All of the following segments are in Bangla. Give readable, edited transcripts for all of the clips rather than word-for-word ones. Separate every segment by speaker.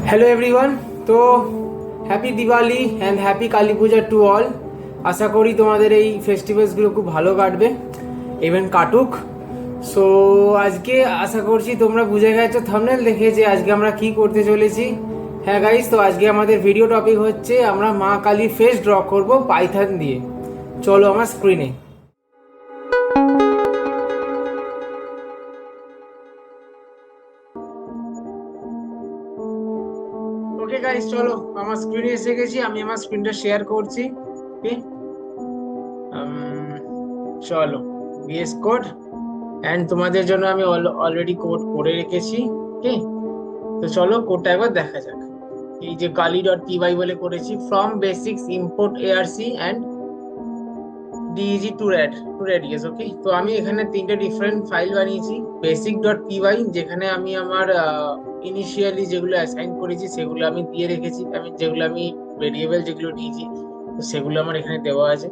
Speaker 1: Hello everyone. তো happy Diwali and happy Kali Puja to all. আশা করি তোমাদের এই ফেস্টিভ্যালসগুলো খুব ভালো কাটবে, ইভেন কাটুক। সো আজকে আশা করছি তোমরা বুঝে গেছো থাম্বনেল দেখে যে আজকে আমরা কি করতে চলেছি। হ্যাঁ গাইস, তো আজকে আমাদের ভিডিও টপিক হচ্ছে আমরা মা কালীর ফেস ড্র করব পাইথন দিয়ে। চলো আমার স্ক্রিনে। ওকে গাইস, চলো আমার স্ক্রিনে এসে গেছি, আমি আমার স্ক্রিনটা শেয়ার করছি। ওকে, চলো ভিএস কোড অ্যান্ড তোমাদের জন্য আমি অলরেডি কোড করে রেখেছি। ওকে, তো চলো কোডটা একবার দেখা যাক। এই যে কালি ডট পিওয়াই বলে করেছি, from basics import ARC and DEG to radius. Okay, তো আমি এখানে তিনটে ডিফারেন্ট ফাইল বানিয়েছি। বেসিক ডট পিওয়াই, যেখানে আমি আমার ইনিশিয়ালি যেগুলো অ্যাসাইন করেছি সেগুলো আমি দিয়ে রেখেছি, আমি যেগুলো আমি ভেরিয়েবল যেগুলো দিয়েছি তো সেগুলো আমার এখানে দেওয়া আছে।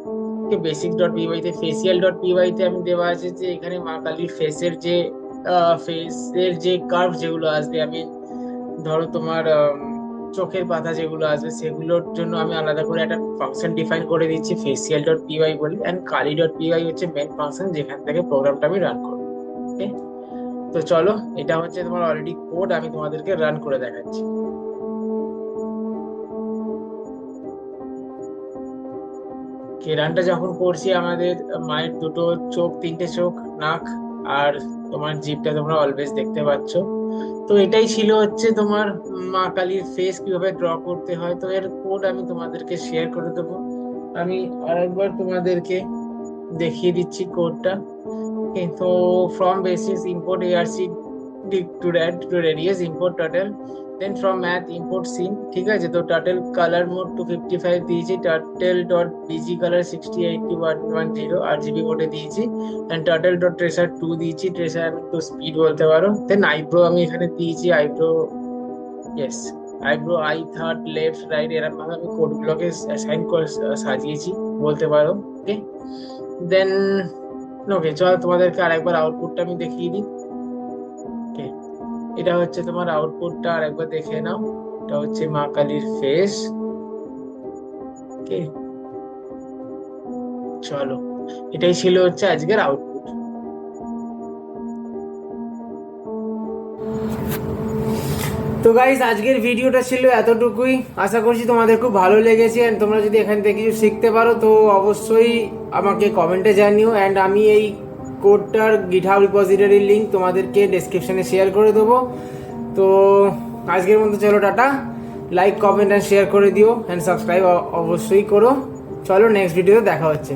Speaker 1: বেসিক ডট পিওয়াই তে ফেসিয়াল ডট পিওয়াই তে আমি দেওয়া আছে যে এখানে মা কালীর ফেসের যে কার্ভ যেগুলো আসবে, আমি ধরো তোমার চোখের পাতা যেগুলো আসবে সেগুলোর জন্য আমি আলাদা করে একটা ফাংশন ডিফাইন করে দিচ্ছি ফেসিয়াল ডট পিওয়াই বলি, অ্যান্ড কালি ডট পিওয়াই হচ্ছে মেন ফাংশন যেখান থেকে প্রোগ্রামটা আমি রান করবো। ওকে, তো চলো এটা হচ্ছে তোমার অলরেডি কোড, আমি তোমাদেরকে রান করে দেখাচ্ছি। রানটা যখন করছি, আমাদের মায়ের দুটো চোখ, তিনটে চোখ, নাক আর তোমার জিভটা তোমরা অলওয়েজ দেখতে পাচ্ছ। তো এটাই ছিল হচ্ছে তোমার মা কালীর ফেস কিভাবে ড্র করতে হয়। তো এর কোড আমি তোমাদেরকে শেয়ার করে দেবো। আমি আরেকবার তোমাদেরকে দেখিয়ে দিচ্ছি কোডটা। তো from basis import arc to radius import total, then from math import sin. ঠিক আছে, তো টার্টেল কালার মোড 255 দিয়েছি, turtle dot BG colour 608110 RGB মোডে দিয়েছি, এন্ড টার্টেল ডট ট্রেসার 2 দিয়েছি, ট্রেসার আমি একটু স্পিড বলতে পারো। দেন আইব্রো আমি এখানে দিয়েছি, eyebrow yes, eyebrow I third left right, এরকম ভাবে আমি কোডগুলোকে অ্যাসাইন করে সাজিয়েছি বলতে পারো। ওকে, দেন ওকে চল তোমাদেরকে আরেকবার আউটপুটটা আমি দেখিয়ে দিই। ওকে, এটা হচ্ছে তোমার আউটপুটটা, আরেকবার দেখে নাও। এটা হচ্ছে মা কালীর ফেস। ওকে, চলো এটাই ছিল হচ্ছে আজকের আউটপুট। তো গাইস, আজকের ভিডিওটা ছিল এতটুকুই। আশা করছি তোমাদের খুব ভালো লেগেছে, অ্যান্ড তোমরা যদি এখান থেকে কিছু শিখতে পারো তো অবশ্যই আমাকে কমেন্টে জানিও, অ্যান্ড আমি এই কোডটার গিটহাব রিপোজিটরির লিঙ্ক তোমাদেরকে ডেসক্রিপশনে শেয়ার করে দেবো। তো আজকের মতো চলো tata, like comment and share করে দিও, অ্যান্ড সাবস্ক্রাইব অবশ্যই করো। চলো নেক্সট ভিডিওতে দেখা হচ্ছে।